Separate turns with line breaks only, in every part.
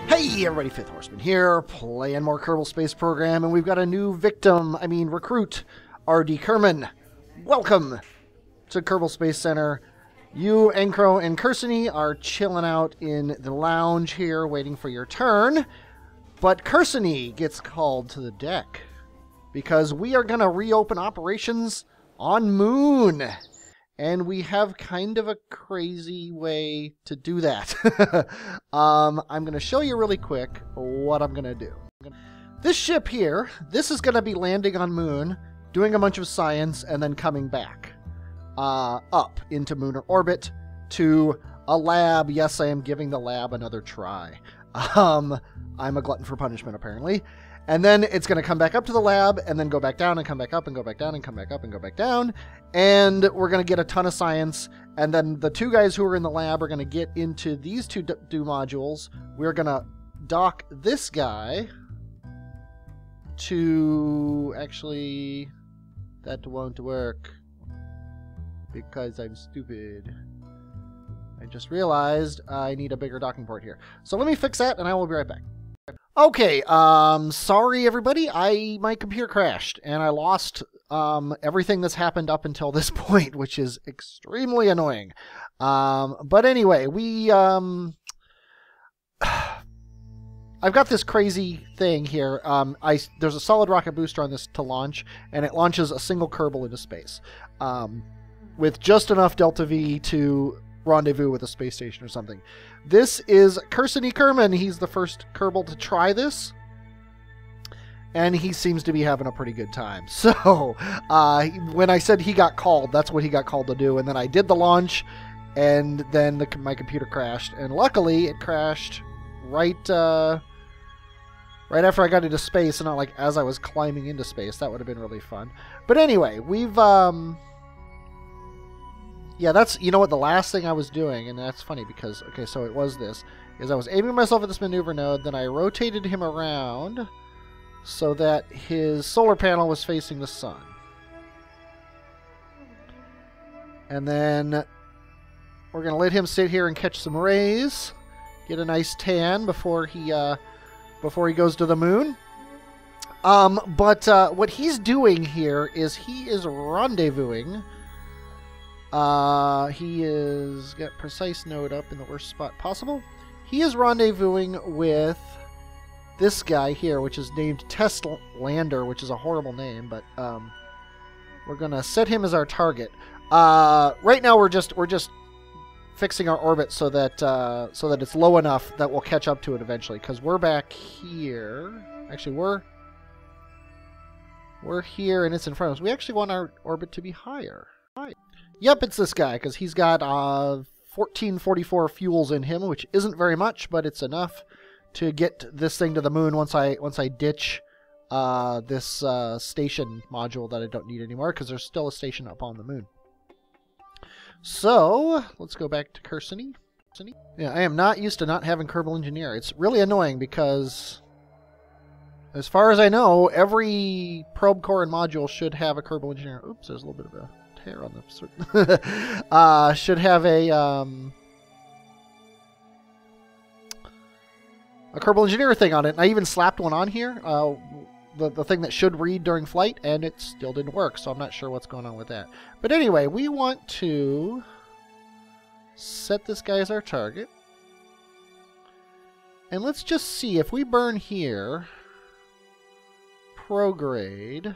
Hey everybody, 5thHorseman here, playing more Kerbal Space Program, and we've got a new recruit, R.D. Kerman. Welcome to Kerbal Space Center. You, Encro, and Kersony are chilling out in the lounge here, waiting for your turn. But Kersony gets called to the deck, because we are going to reopen operations on Moon. And we have kind of a crazy way to do that. I'm going to show you really quick what I'm going to do. This ship here, this is going to be landing on Moon, doing a bunch of science, and then coming back up into lunar orbit to a lab. Yes, I am giving the lab another try. I'm a glutton for punishment, apparently. And then it's going to come back up to the lab, and then go back down, and come back up, and go back down, and come back up, and go back down. And we're going to get a ton of science. And then the two guys who are in the lab are going to get into these two modules. We're going to dock this guy to... Actually, that won't work because I'm stupid. I just realized I need a bigger docking port here. So let me fix that, and I will be right back. Okay, sorry everybody, my computer crashed, and I lost everything that's happened up until this point, which is extremely annoying. But anyway, I've got this crazy thing here. There's a solid rocket booster on this to launch, and it launches a single Kerbal into space, with just enough Delta V to rendezvous with a space station or something. This is Kersony Kerman. He's the first Kerbal to try this, and he seems to be having a pretty good time. So when I said he got called, that's what he got called to do. And then I did the launch, and then my computer crashed, and luckily it crashed right after I got into space, and not like as I was climbing into space. That would have been really fun. But anyway, we've yeah, that's, you know what, the last thing I was doing, and that's funny because, okay, so it was this, is I was aiming myself at this maneuver node, then I rotated him around so that his solar panel was facing the sun. And then we're going to let him sit here and catch some rays, get a nice tan before he goes to the moon. But what he's doing here is he is rendezvousing. He is got precise node up in the worst spot possible. He is rendezvousing with this guy here, which is named Test Lander, which is a horrible name, but we're gonna set him as our target. Right now we're just fixing our orbit so that it's low enough that we'll catch up to it eventually, because we're back here. Actually, we're here and it's in front of us. We actually want our orbit to be higher. Yep, it's this guy, because he's got 1444 fuels in him, which isn't very much, but it's enough to get this thing to the moon once I ditch this station module that I don't need anymore, because there's still a station up on the moon. So, let's go back to Kersony. Yeah, I am not used to not having Kerbal Engineer. It's really annoying because, as far as I know, every probe core and module should have a Kerbal Engineer. Oops, there's a little bit of a hair on the should have a Kerbal Engineer thing on it. And I even slapped one on here, the thing that should read during flight, and it still didn't work, so I'm not sure what's going on with that. But anyway, we want to set this guy as our target, and let's just see if we burn here, prograde.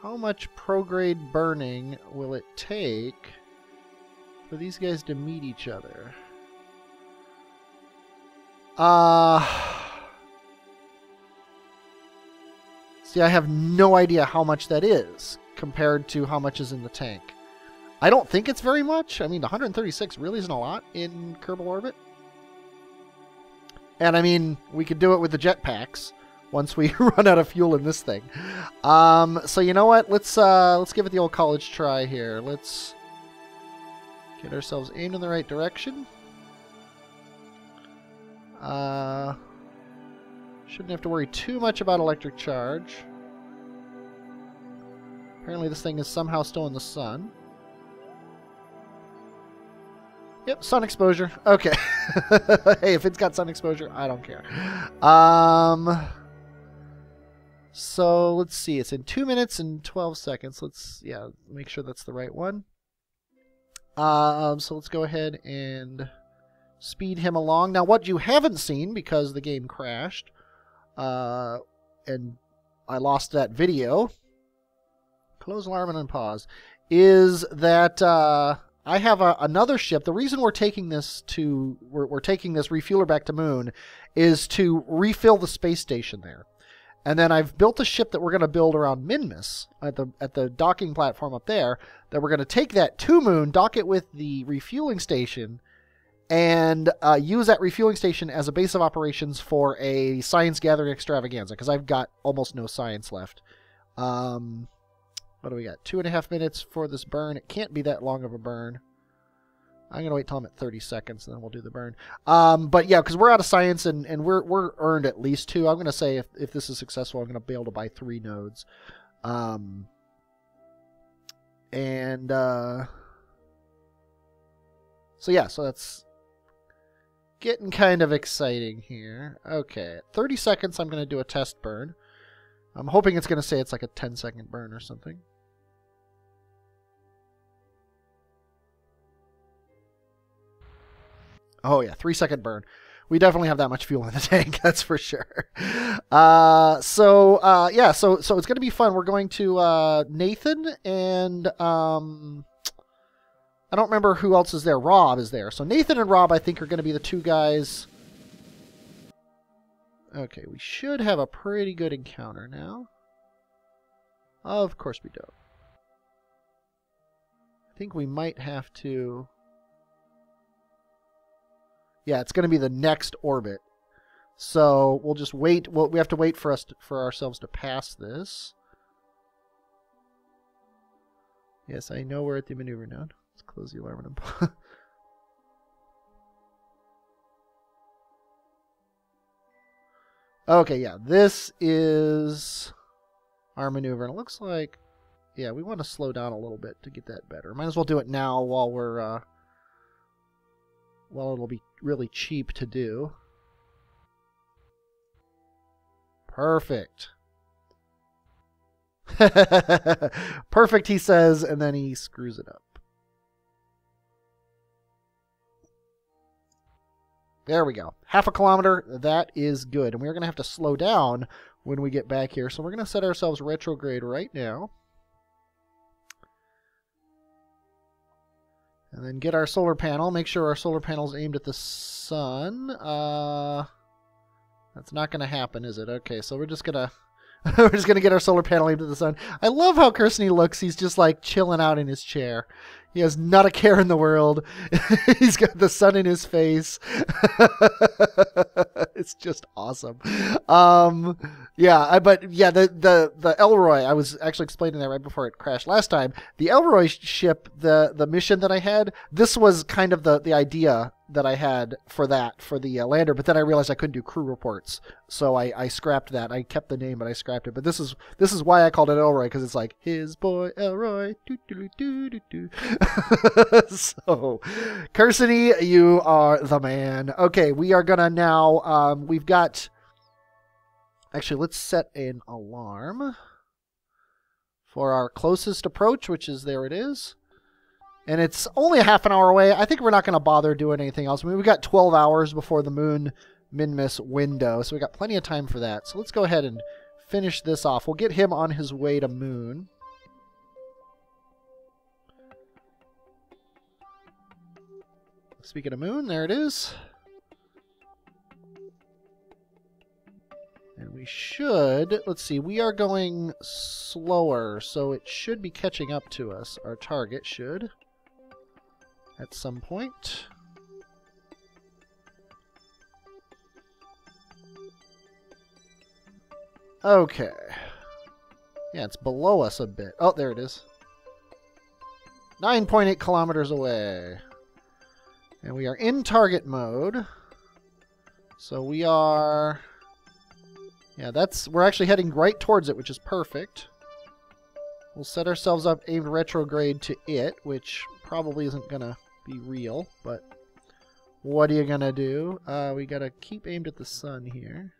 How much prograde burning will it take for these guys to meet each other? See, I have no idea how much that is compared to how much is in the tank. I don't think it's very much. I mean, 136 really isn't a lot in Kerbal orbit. And I mean, we could do it with the jetpacks once we run out of fuel in this thing. So you know what? Let's give it the old college try here. Let's get ourselves aimed in the right direction. Shouldn't have to worry too much about electric charge. Apparently this thing is somehow still in the sun. Yep, sun exposure. Okay. Hey, if it's got sun exposure, I don't care. So let's see. It's in 2 minutes and 12 seconds. Let's, yeah, make sure that's the right one. So let's go ahead and speed him along. Now, what you haven't seen, because the game crashed, and I lost that video, close alarm and unpause, is that I have another ship. The reason we're taking this we're taking this refueler back to Moon is to refill the space station there. And then I've built a ship that we're going to build around Minmus at the docking platform up there, that we're going to take that to Moon, dock it with the refueling station, and use that refueling station as a base of operations for a science gathering extravaganza, because I've got almost no science left. What do we got? 2.5 minutes for this burn. It can't be that long of a burn. I'm going to wait till I'm at 30 seconds, and then we'll do the burn. But yeah, because we're out of science, and we're earned at least 2. I'm going to say if this is successful, I'm going to be able to buy 3 nodes. So yeah, so that's getting kind of exciting here. Okay, at 30 seconds, I'm going to do a test burn. I'm hoping it's going to say it's like a 10-second burn or something. Oh yeah, 3-second burn. We definitely have that much fuel in the tank, that's for sure. Yeah, so it's going to be fun. We're going to Nathan and I don't remember who else is there. Rob is there. So Nathan and Rob, I think, are going to be the 2 guys. Okay, we should have a pretty good encounter now. Of course we don't. I think we might have to... Yeah, it's going to be the next orbit. So we'll just wait. Well, we have to wait for ourselves to pass this. Yes, I know we're at the maneuver node. Let's close the alarm and unpause. Okay, yeah, this is our maneuver. And it looks like, yeah, we want to slow down a little bit to get that better. Might as well do it now while we're, well, it'll be really cheap to do. Perfect. Perfect, he says, and then he screws it up. There we go. 0.5 kilometer. That is good. And we're going to have to slow down when we get back here. So we're going to set ourselves retrograde right now. And then get our solar panel. Make sure our solar panel is aimed at the sun. That's not going to happen, is it? Okay, so we're just going to... We're just going to get our solar panel aimed at the sun. I love how Kirsty looks. He's just like chilling out in his chair. He has not a care in the world. He's got the sun in his face. It's just awesome. Yeah, but yeah, the Elroy, I was actually explaining that right before it crashed last time. The Elroy ship, the mission that I had, this was kind of the idea that I had for the lander, but then I realized I couldn't do crew reports, so I scrapped that. I kept the name, but I scrapped it. But this is why I called it Elroy, because it's like his boy Elroy. So, Kirsty, you are the man. Okay, we are gonna now. We've got. Actually, let's set an alarm for our closest approach, which is there. It is. And it's only a half an hour away. I think we're not going to bother doing anything else. I mean, we've got 12 hours before the Moon Minmus window, so we've got plenty of time for that. So let's go ahead and finish this off. We'll get him on his way to Moon. Speaking of Moon, there it is. And we should, let's see, we are going slower, so it should be catching up to us. Our target should. At some point. Okay. Yeah, it's below us a bit. Oh, there it is. 9.8 kilometers away. And we are in target mode. So we are... Yeah, we're actually heading right towards it, which is perfect. We'll set ourselves up aimed retrograde to it, which probably isn't going to be real, but what are you gonna do? We gotta keep aimed at the sun here.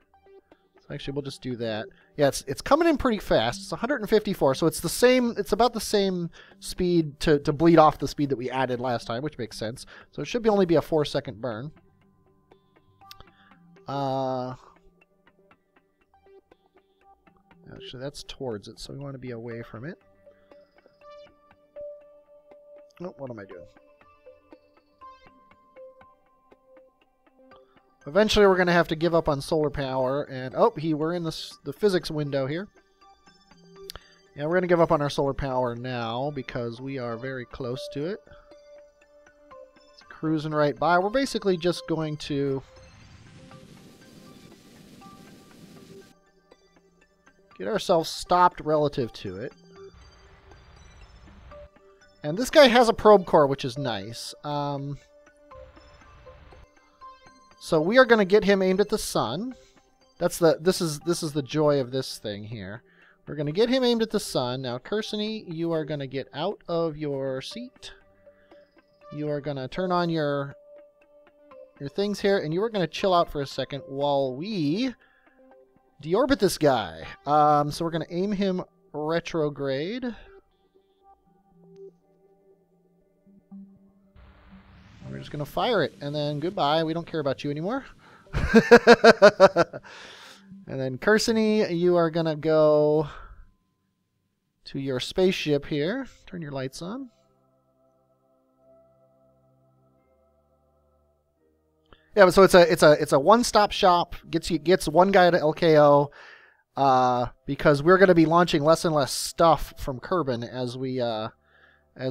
So actually, we'll just do that. Yeah, it's coming in pretty fast. It's 154, so it's the same. It's about the same speed to bleed off the speed that we added last time, which makes sense. So it should only be a 4-second burn. Actually, that's towards it, so we want to be away from it. Oh, what am I doing? Eventually, we're going to have to give up on solar power, and oh, we're in the physics window here. Yeah, we're going to give up on our solar power now because we are very close to it. It's cruising right by. We're basically just going to get ourselves stopped relative to it. And this guy has a probe core, which is nice. So we are going to get him aimed at the sun. This is the joy of this thing here. We're going to get him aimed at the sun. Now, Kersony, you are going to get out of your seat. You are going to turn on your things here, and you are going to chill out for a second while we deorbit this guy. So we're going to aim him retrograde. We're just going to fire it, and then goodbye. We don't care about you anymore. And then Kersony, you are going to go to your spaceship here. Turn your lights on. Yeah, so it's a one-stop shop. Gets one guy to LKO because we're going to be launching less and less stuff from Kerbin as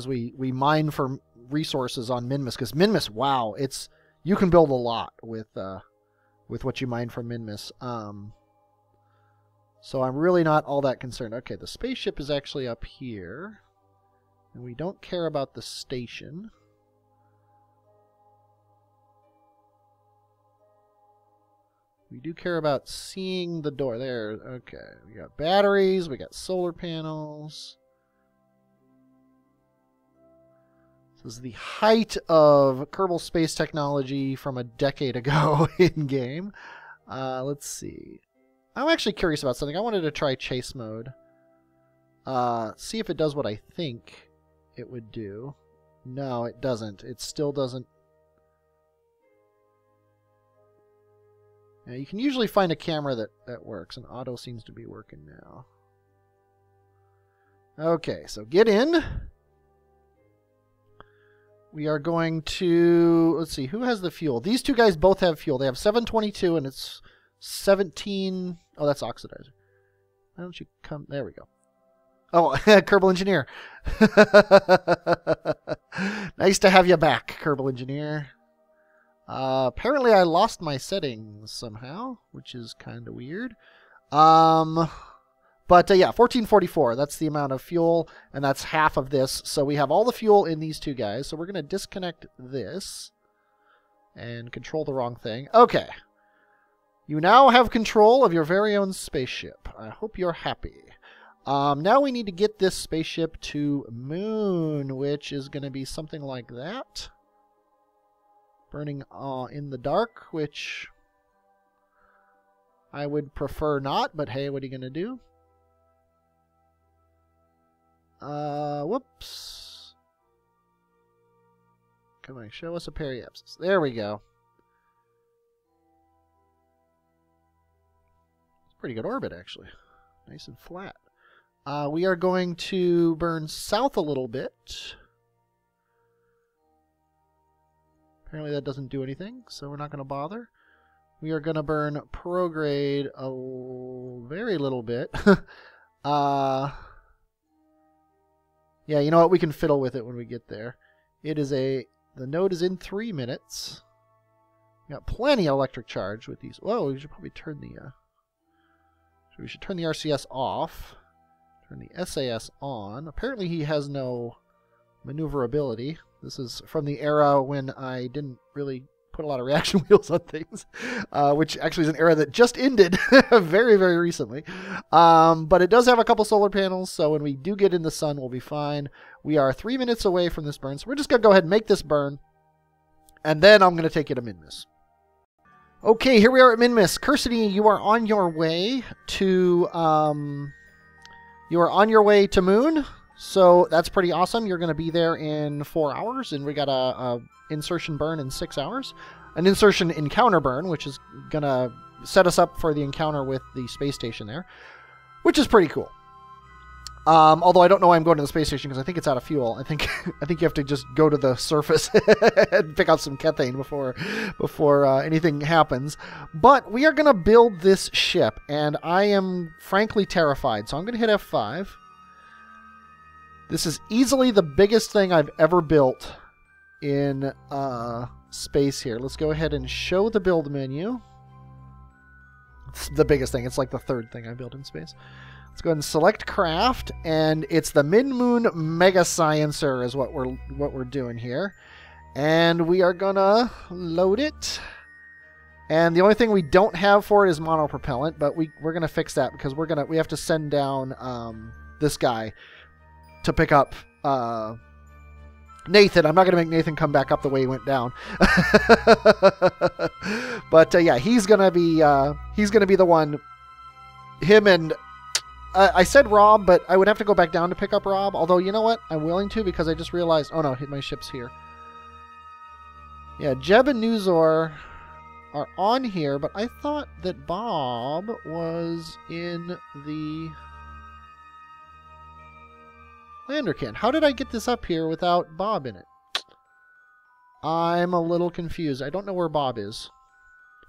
we mine for resources on Minmus, because Minmus, wow, you can build a lot with what you mine from Minmus. So I'm really not all that concerned. Okay, the spaceship is actually up here, and we don't care about the station. We do care about seeing the door. There, okay. We got batteries, we got solar panels. This is the height of Kerbal Space technology from a decade ago in-game. Let's see. I'm actually curious about something. I wanted to try chase mode. See if it does what I think it would do. No, it doesn't. It still doesn't. Now, you can usually find a camera that works, and auto seems to be working now. Okay, so get in. We are going to, let's see, who has the fuel? These two guys both have fuel. They have 722 and it's 17. Oh, that's oxidizer. Why don't you come? There we go. Oh, Kerbal Engineer. Nice to have you back, Kerbal Engineer. Apparently I lost my settings somehow, which is kind of weird. But yeah, 1444, that's the amount of fuel, and that's half of this. So we have all the fuel in these two guys. So we're going to disconnect this and control the wrong thing. Okay. You now have control of your very own spaceship. I hope you're happy. Now we need to get this spaceship to Moon, which is going to be something like that. Burning in the dark, which I would prefer not, but hey, what are you going to do? Whoops. Come on, show us a periapsis. There we go. It's a pretty good orbit, actually. Nice and flat. We are going to burn south a little bit. Apparently that doesn't do anything, so we're not going to bother. We are going to burn prograde a very little bit. Yeah, you know what? We can fiddle with it when we get there. It is the node is in 3 minutes. We got plenty of electric charge with these. Whoa, we should probably turn we should turn the RCS off. Turn the SAS on. Apparently he has no maneuverability. This is from the era when I didn't really put a lot of reaction wheels on things, which actually is an era that just ended very, very recently. But it does have a couple solar panels, so when we do get in the sun, we'll be fine. We are 3 minutes away from this burn, so we're just going to go ahead and make this burn, and then I'm going to take you to Minmus. Okay, here we are at Minmus. Cursity, you are on your way to Moon. So that's pretty awesome. You're going to be there in 4 hours, and we got a insertion burn in 6 hours. An insertion encounter burn, which is going to set us up for the encounter with the space station there, which is pretty cool. Although I don't know why I'm going to the space station, because I think it's out of fuel. I think you have to just go to the surface and pick up some methane before anything happens. But we are going to build this ship, and I am frankly terrified. So I'm going to hit F5. This is easily the biggest thing I've ever built in space here. Let's go ahead and show the build menu. It's the biggest thing. It's like the third thing I built in space. Let's go ahead and select craft, and it's the Min-Moon Mega Sciencer is what we're doing here. And we are gonna load it. And the only thing we don't have for it is monopropellant, but we're gonna fix that because we have to send down this guy to pick up Nathan. I'm not gonna make Nathan come back up the way he went down. But yeah, he's gonna be the one. Him and I said Rob, but I would have to go back down to pick up Rob. Although, you know what? I'm willing to, because I just realized... Oh, no, my ship's here. Yeah, Jeb and Nuzor are on here, but I thought that Bob was in the Landerkin. How did I get this up here without Bob in it? I'm a little confused. I don't know where Bob is.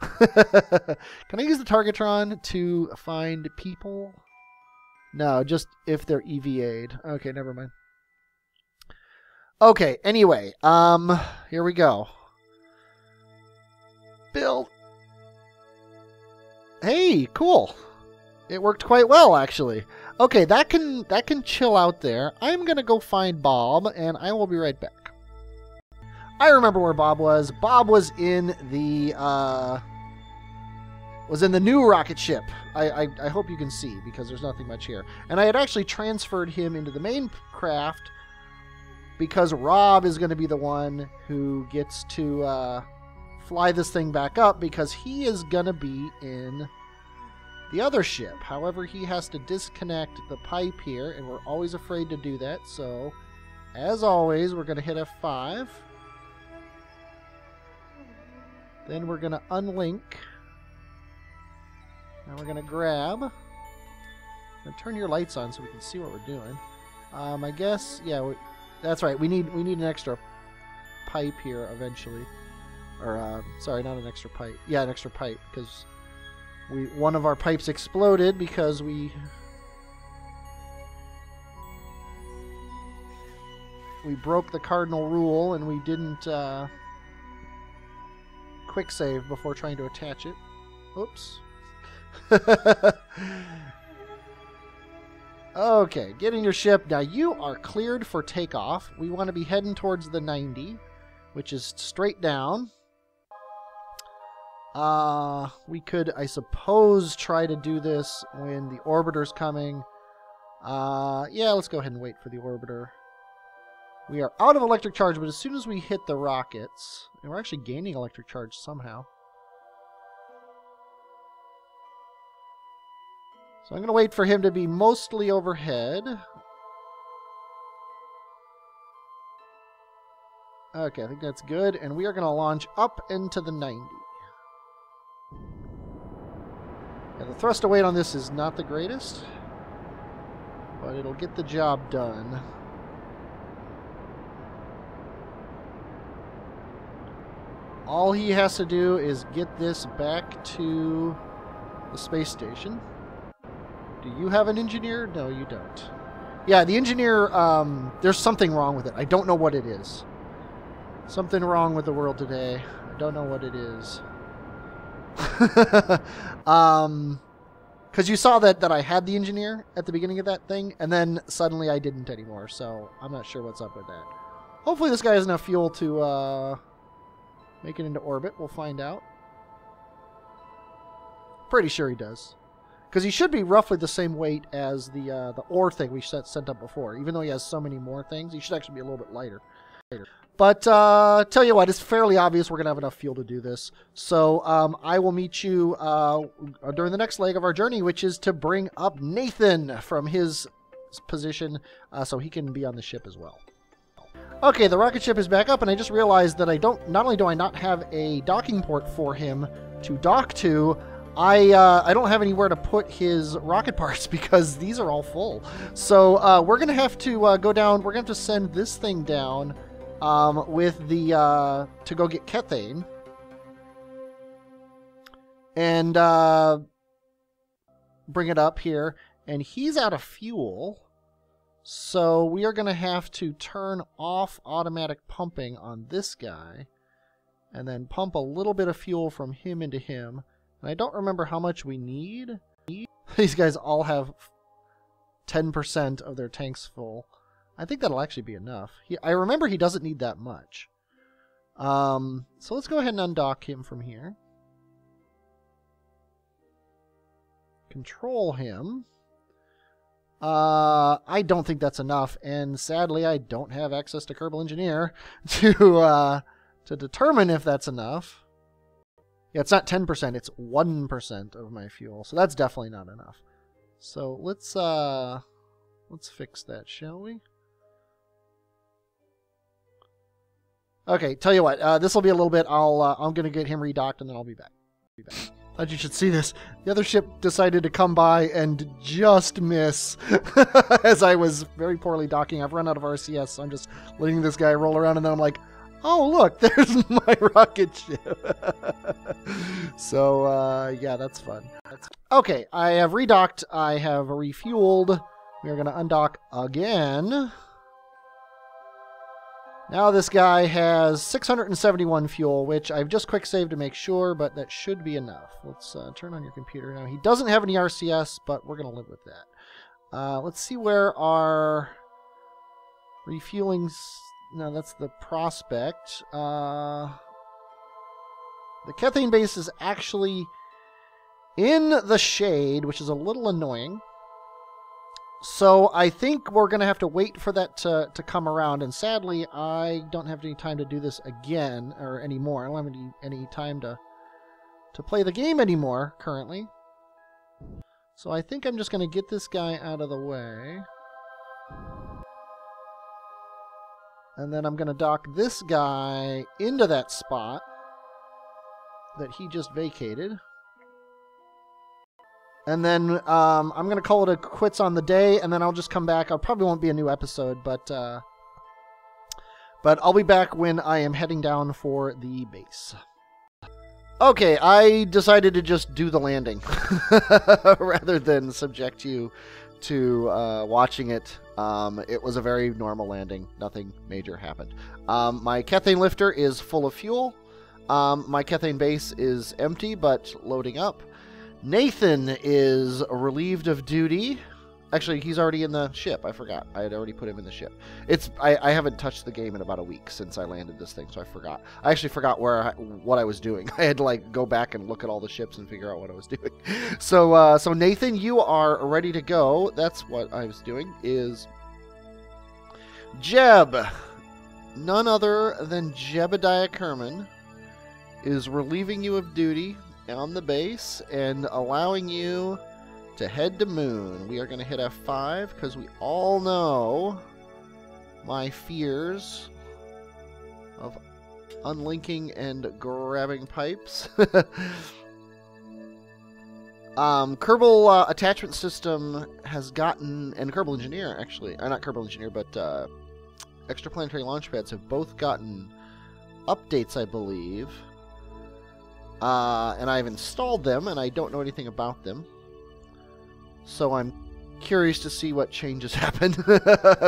Can I use the Targetron to find people? No, just if they're EVA'd. Okay, never mind. Okay, anyway, here we go. Build. Hey, cool. It worked quite well, actually. Okay, that can chill out there. I'm gonna go find Bob, and I will be right back. I remember where Bob was. Bob was in the new rocket ship. I hope you can see, because there's nothing much here. And I had actually transferred him into the main craft because Rob is going to be the one who gets to fly this thing back up, because he is going to be in the other ship. However, he has to disconnect the pipe here, and we're always afraid to do that. So, as always, we're going to hit F5. Then we're going to unlink. Now we're going to grab. I'm going to turn your lights on so we can see what we're doing. I guess, yeah, that's right. We need an extra pipe here eventually. Or, sorry, not an extra pipe. Yeah, an extra pipe, because one of our pipes exploded because we broke the cardinal rule, and we didn't quick save before trying to attach it. Oops. Okay, get in your ship. Now you are cleared for takeoff. We want to be heading towards the 90, which is straight down. We could, I suppose, try to do this when the orbiter's coming. Yeah, let's go ahead and wait for the orbiter. We are out of electric charge, but as soon as we hit the rockets, and we're actually gaining electric charge somehow. So I'm going to wait for him to be mostly overhead. Okay, I think that's good. And we are going to launch up into the 90. Yeah, the thrust to weight on this is not the greatest, but it'll get the job done. All he has to do is get this back to the space station. Do you have an engineer? No, you don't. Yeah, the engineer, there's something wrong with it. I don't know what it is. Something wrong with the world today. I don't know what it is. Because you saw that I had the engineer at the beginning of that thing, and then suddenly I didn't anymore, so I'm not sure what's up with that. Hopefully this guy has enough fuel to make it into orbit. We'll find out. Pretty sure he does. Because he should be roughly the same weight as the ore thing we sent up before. Even though he has so many more things, he should actually be a little bit lighter. But tell you what, it's fairly obvious we're going to have enough fuel to do this. So I will meet you during the next leg of our journey, which is to bring up Nathan from his position so he can be on the ship as well. Okay, the rocket ship is back up, and I just realized that not only do I not have a docking port for him to dock to, I don't have anywhere to put his rocket parts because these are all full. So we're going to have to go down. We're going to have to send this thing down with the to go get Kethane. And bring it up here. And he's out of fuel. So we are going to have to turn off automatic pumping on this guy. And then pump a little bit of fuel from him into him. And I don't remember how much we need. These guys all have 10% of their tanks full. I think that'll actually be enough. I remember he doesn't need that much. So let's go ahead and undock him from here. Control him. I don't think that's enough, and sadly I don't have access to Kerbal Engineer to determine if that's enough. Yeah, it's not 10%, it's 1% of my fuel, so that's definitely not enough. So let's fix that, shall we? Okay, tell you what, this will be a little bit. I'm gonna get him redocked, and then I'll be back. Thought you should see this. The other ship decided to come by and just miss as I was very poorly docking. I've run out of RCS, so I'm just letting this guy roll around, and then I'm like, oh, look, there's my rocket ship. So, yeah, that's fun. Okay, I have redocked. I have refueled. We are going to undock again. Now this guy has 671 fuel, which I've just quick saved to make sure, but that should be enough. Let's turn on your computer now. He doesn't have any RCS, but we're going to live with that. Let's see where our refueling... No, that's the prospect. The Kethane base is actually in the shade, which is a little annoying. So I think we're going to have to wait for that to come around, and sadly I don't have any time to do this again, or anymore. I don't have any time to play the game anymore, currently. So I think I'm just going to get this guy out of the way. And then I'm going to dock this guy into that spot that he just vacated. And then I'm going to call it a quits on the day, and then I'll just come back. I probably won't be a new episode, but I'll be back when I am heading down for the base. Okay, I decided to just do the landing rather than subject you to watching it. It was a very normal landing. Nothing major happened. My Kethane lifter is full of fuel. My Kethane base is empty, but loading up. Nathan is relieved of duty. Actually, he's already in the ship. I forgot. I had already put him in the ship. I haven't touched the game in about a week since I landed this thing, so I forgot. I actually forgot what I was doing. I had to like go back and look at all the ships and figure out what I was doing. So Nathan, you are ready to go. That's what I was doing. Is Jeb, none other than Jebediah Kerman, is relieving you of duty on the base and allowing you to head to Moon. We are going to hit F5 because we all know my fears of unlinking and grabbing pipes. Kerbal attachment system has gotten, and Kerbal Engineer actually, not Kerbal Engineer, but extraplanetary launch pads have both gotten updates, I believe. And I've installed them, and I don't know anything about them. So I'm curious to see what changes happen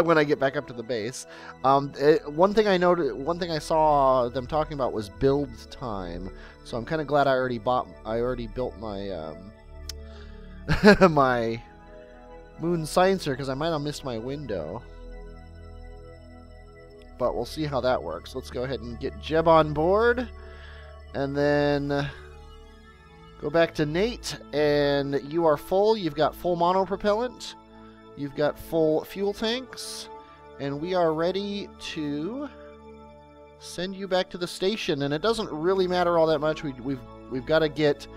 when I get back up to the base. One thing I saw them talking about was build time. So I'm kind of glad I already built my my Moon Sciencer, because I might have missed my window. But we'll see how that works. Let's go ahead and get Jeb on board. And then go back to Nate, and you are full. You've got full monopropellant. You've got full fuel tanks. And we are ready to send you back to the station. And it doesn't really matter all that much. We've got to get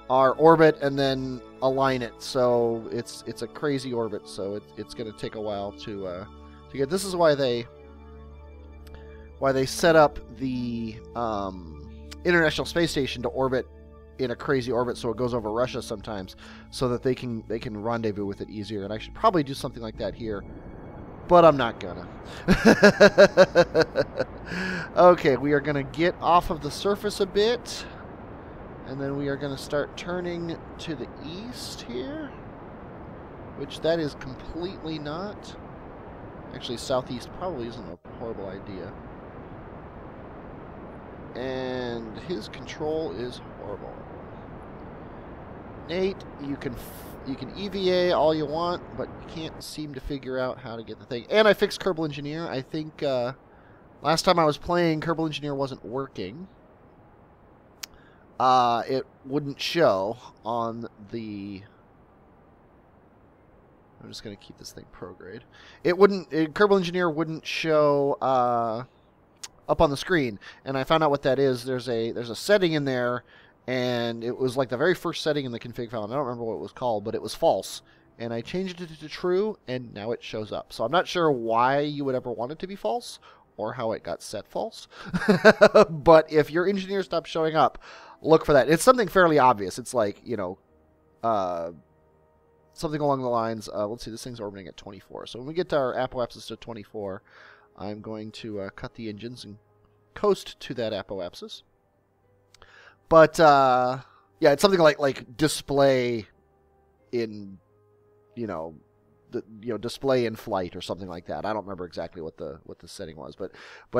our orbit and then align it. So it's a crazy orbit. So it's going to take a while to get. This is why they set up the International Space Station to orbit in a crazy orbit, so it goes over Russia sometimes, so that they can rendezvous with it easier. And I should probably do something like that here, but I'm not gonna. Okay, we are gonna get off of the surface a bit, and then we are gonna start turning to the east here, which that is completely not. Actually, southeast probably isn't a horrible idea. And his control is horrible. Nate, you can EVA all you want, but you can't seem to figure out how to get the thing. And I fixed Kerbal Engineer. I think last time I was playing, Kerbal Engineer wasn't working. It wouldn't show on the... I'm just going to keep this thing prograde. Kerbal Engineer wouldn't show up on the screen, and I found out what that is. There's a setting in there, and it was like the very first setting in the config file. I don't remember what it was called, but it was false, and I changed it to true, and now it shows up. So I'm not sure why you would ever want it to be false, or how it got set false. But if your engineer stops showing up, look for that. It's something fairly obvious. It's like, you know, something along the lines, let's see, this thing's orbiting at 24. So when we get to our apoapsis to 24, I'm going to cut the engines and coast to that apoapsis. But, yeah, it's something like display in, display in flight or something like that. I don't remember exactly what the setting was, but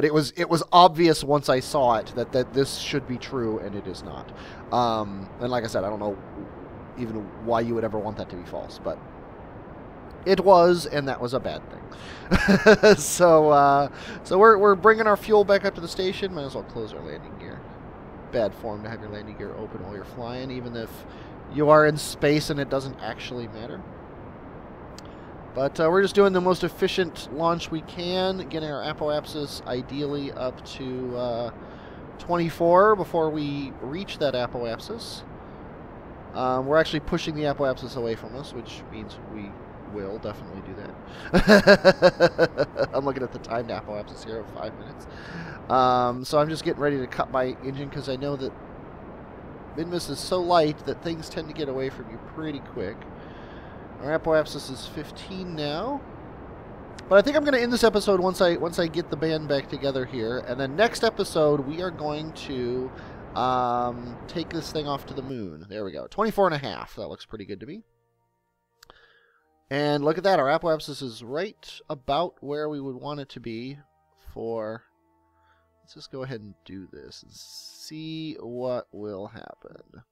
it was obvious once I saw it that this should be true, and it is not. And like I said, I don't know even why you would ever want that to be false, but it was, and that was a bad thing. So we're bringing our fuel back up to the station. Might as well close our landing gear. Bad form to have your landing gear open while you're flying, even if you are in space and it doesn't actually matter. But we're just doing the most efficient launch we can, getting our apoapsis ideally up to 24 before we reach that apoapsis. We're actually pushing the apoapsis away from us, which means we will definitely do that. I'm looking at the timed apoapsis here of 5 minutes. So I'm just getting ready to cut my engine because I know that Minmus is so light that things tend to get away from you pretty quick. Our apoapsis is 15 now. But I think I'm going to end this episode once I get the band back together here. And then next episode, we are going to take this thing off to the moon. There we go. 24 and a half. That looks pretty good to me. And look at that. Our apoapsis is right about where we would want it to be for... Let's just go ahead and do this and see what will happen.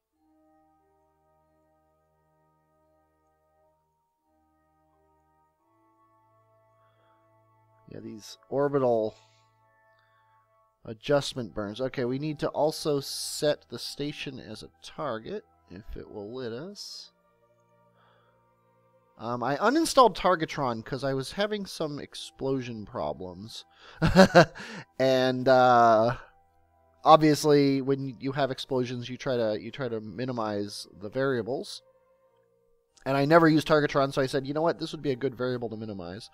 Yeah, these orbital adjustment burns. Okay, we need to also set the station as a target, if it will let us. I uninstalled Targetron because I was having some explosion problems. And obviously when you have explosions you try to minimize the variables. And I never used Targetron, so I said, you know what, this would be a good variable to minimize.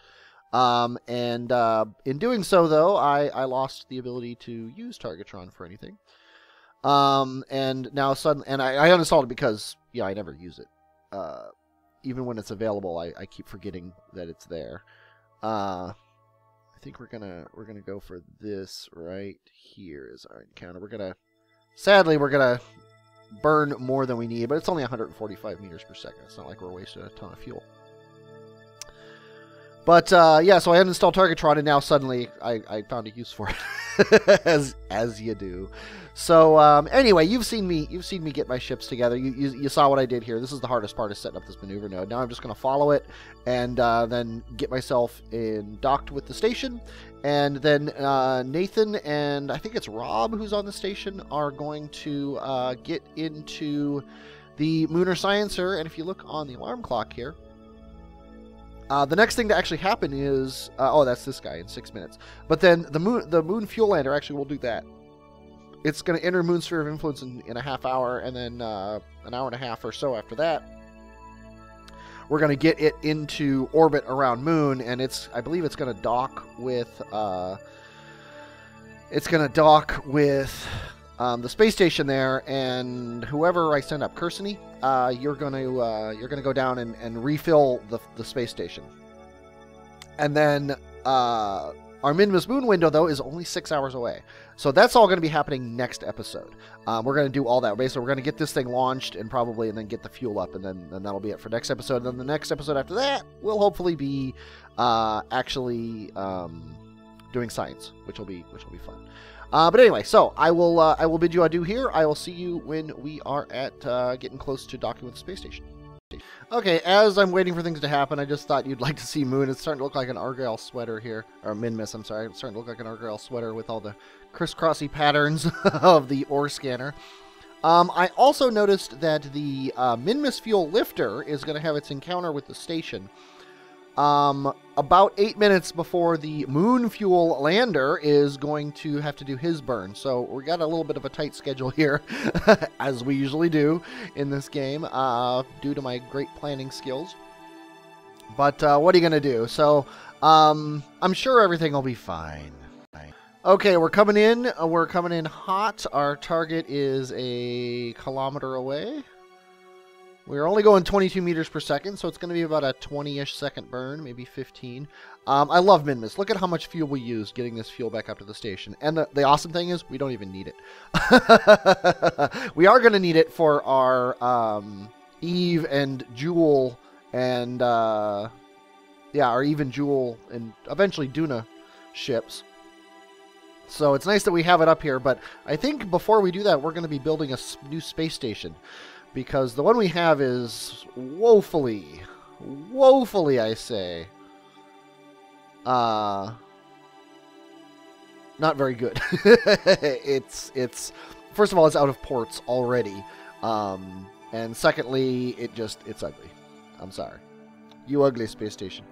In doing so, though, I lost the ability to use Targetron for anything. And now suddenly, and I uninstalled it because, yeah, I never use it. Even when it's available, I keep forgetting that it's there. I think we're gonna go for this right here as our encounter. Sadly, we're gonna burn more than we need, but it's only 145 meters per second. It's not like we're wasting a ton of fuel. But, yeah, so I uninstalled Targetron, and now suddenly I found a use for as you do. So anyway, you've seen me get my ships together. You saw what I did here. This is the hardest part, is setting up this maneuver node. Now I'm just going to follow it and then get myself docked with the station. And then Nathan and I think it's Rob who's on the station are going to get into the Lunar Sciencer. And if you look on the alarm clock here, the next thing to actually happen is oh, that's this guy in 6 minutes. But then the moon fuel lander actually will do that. It's going to enter Moon Sphere of Influence in a half hour, and then an hour and a half or so after that, we're going to get it into orbit around Moon, and I believe it's going to dock with the space station there, and whoever I send up, Cursony, you're going to go down and refill the space station, and then our Minmus Moon window, though, is only 6 hours away. So that's all going to be happening next episode. We're going to do all that. Basically, we're going to get this thing launched and then get the fuel up, and then that'll be it for next episode. And then the next episode after that will hopefully be actually doing science, which will be fun. But anyway, so I will bid you adieu here. I will see you when we are at getting close to docking with the space station. Okay, as I'm waiting for things to happen, I just thought you'd like to see Moon. It's starting to look like an Argyle sweater here. Or Minmus, I'm sorry. It's starting to look like an Argyle sweater with all the crisscrossy patterns of the ore scanner. I also noticed that the Minmus fuel lifter is going to have its encounter with the station about 8 minutes before the Moon fuel lander is going to have to do his burn. So we got a little bit of a tight schedule here, as we usually do in this game, due to my great planning skills. But what are you going to do? So I'm sure everything will be fine. Okay, we're coming in. We're coming in hot. Our target is a kilometer away. We're only going 22 meters per second, so it's going to be about a 20-ish second burn, maybe 15. I love Minmus. Look at how much fuel we used getting this fuel back up to the station. And the awesome thing is, we don't even need it. We are going to need it for our Eve and Jewel and, our Eve and Jewel and eventually Duna ships. So it's nice that we have it up here, but I think before we do that, we're going to be building a new space station. Because the one we have is woefully, I say, not very good. It's first of all, it's out of ports already, and secondly, it's ugly. I'm sorry, you ugly space station.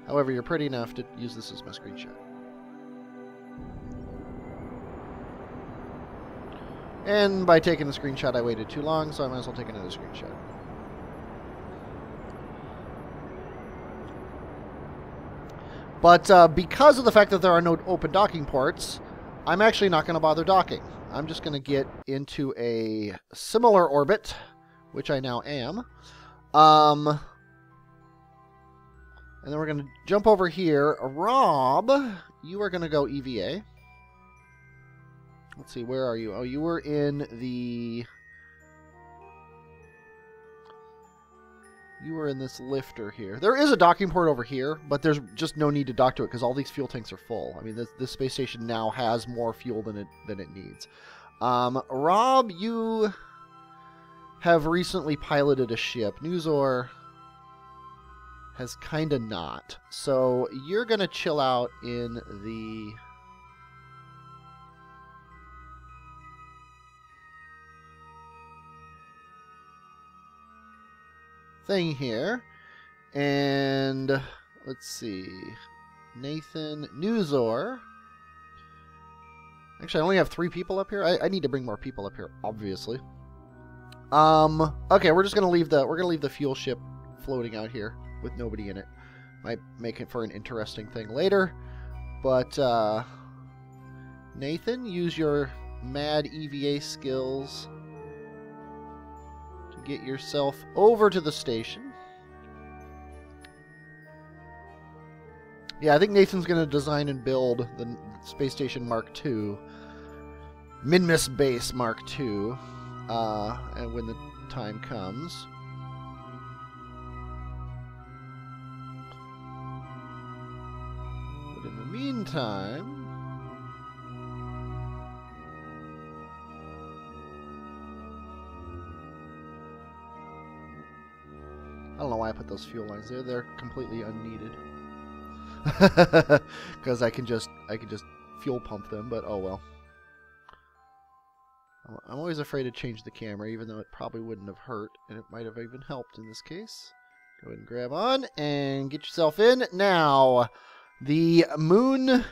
However, you're pretty enough to use this as my screenshot. And by taking the screenshot, I waited too long, so I might as well take another screenshot. But because of the fact that there are no open docking ports, I'm actually not going to bother docking. I'm just going to get into a similar orbit, which I now am. And then we're going to jump over here. Rob, you are going to go EVA. Let's see, where are you? Oh, you were in the... You were in this lifter here. There is a docking port over here, but there's just no need to dock to it because all these fuel tanks are full. I mean, this space station now has more fuel than it needs. Rob, you have recently piloted a ship. Newsor has kind of not. So you're going to chill out in the... thing here, and let's see, Nathan, Newsor. Actually, I only have 3 people up here. I need to bring more people up here, obviously. Okay, we're just gonna leave the fuel ship floating out here with nobody in it. Might make it for an interesting thing later, but Nathan, use your mad EVA skills. Get yourself over to the station. Yeah, I think Nathan's going to design and build the Space Station Mark II. Minmus Base Mark II. And when the time comes. But in the meantime... put those fuel lines there. They're completely unneeded. Because I can just fuel pump them, but oh well. I'm always afraid to change the camera, even though it probably wouldn't have hurt, and it might have even helped in this case. Go ahead and grab on and get yourself in. Now, the Moon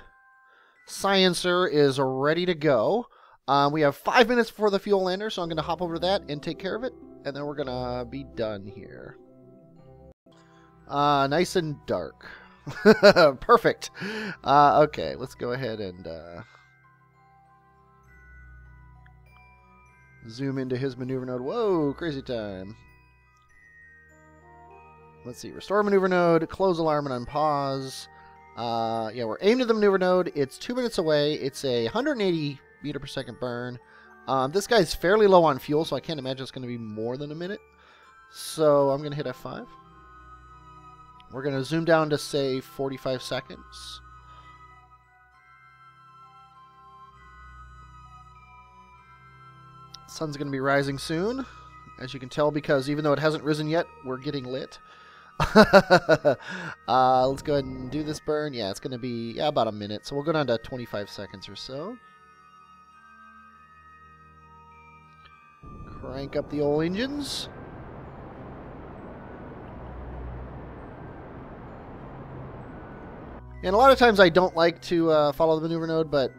Sciencer is ready to go. We have 5 minutes before the fuel lander, so I'm going to hop over to that and take care of it, and then we're going to be done here. Nice and dark. Perfect. Okay, let's go ahead and zoom into his maneuver node. Whoa, crazy time. Let's see, restore maneuver node, close alarm and unpause. Yeah, we're aimed at the maneuver node. It's 2 minutes away. It's a 180 meter per second burn. This guy's fairly low on fuel, so I can't imagine it's going to be more than a minute. So I'm going to hit F5. We're going to zoom down to, say, 45 seconds. Sun's going to be rising soon, as you can tell, because even though it hasn't risen yet, we're getting lit. Let's go ahead and do this burn. Yeah, it's going to be about a minute, so we'll go down to 25 seconds or so. Crank up the old engines. And a lot of times I don't like to follow the maneuver node, but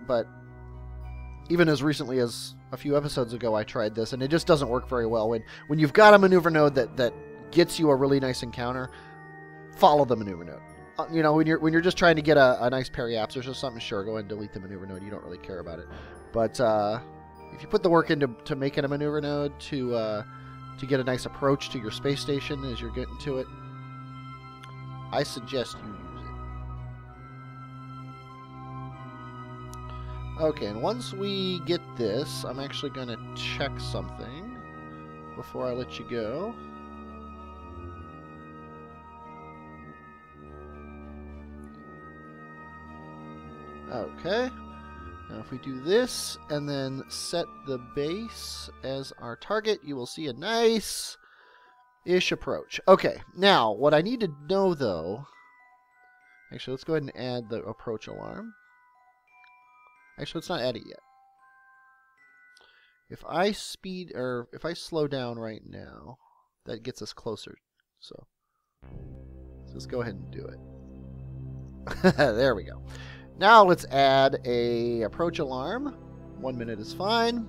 even as recently as a few episodes ago I tried this, and it just doesn't work very well. When you've got a maneuver node that gets you a really nice encounter, follow the maneuver node. You know, when you're just trying to get a nice periapsis or something, sure, go ahead and delete the maneuver node. You don't really care about it. But if you put the work into making a maneuver node to get a nice approach to your space station as you're getting to it, I suggest you use it. Okay, and once we get this, I'm actually going to check something before I let you go. Okay. Now if we do this and then set the base as our target, you will see a nice-ish approach. Okay, now what I need to know though, actually let's go ahead and add the approach alarm. Actually, let's not add it yet. If I slow down right now, that gets us closer. So let's go ahead and do it. There we go. Now let's add a approach alarm. 1 minute is fine.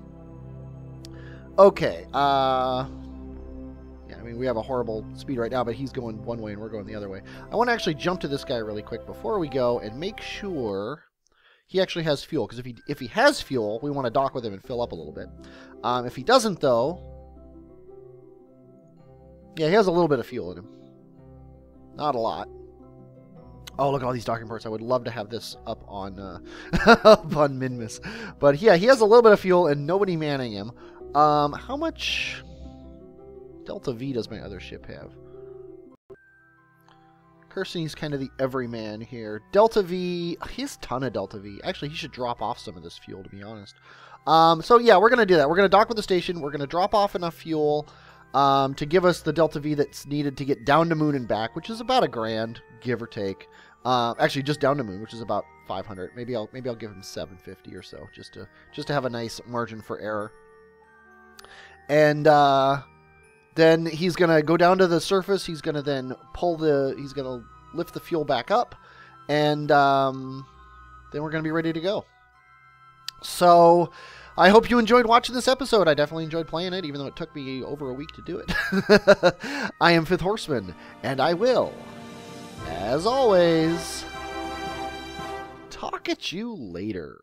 Okay. Yeah, I mean, we have a horrible speed right now, but he's going one way and we're going the other way. I want to actually jump to this guy really quick before we go and make sure he actually has fuel, because if he has fuel, we want to dock with him and fill up a little bit. If he doesn't, though, yeah, he has a little bit of fuel in him. Not a lot. Oh, look at all these docking ports. I would love to have this up on up on Minmus. But yeah, he has a little bit of fuel and nobody manning him. How much Delta V does my other ship have? Kirsten's kind of the everyman here. Delta V, he has a ton of Delta V. Actually, he should drop off some of this fuel, to be honest. So yeah, we're going to do that. We're going to dock with the station. We're going to drop off enough fuel to give us the Delta V that's needed to get down to Moon and back, which is about $1,000, give or take. Actually, just down to Moon, which is about 500. Maybe I'll give him 750 or so, just to have a nice margin for error. And then he's going to go down to the surface. He's going to then he's going to lift the fuel back up. And then we're going to be ready to go. So I hope you enjoyed watching this episode. I definitely enjoyed playing it, even though it took me over a week to do it. I am 5th Horseman, and I will, as always, talk at you later.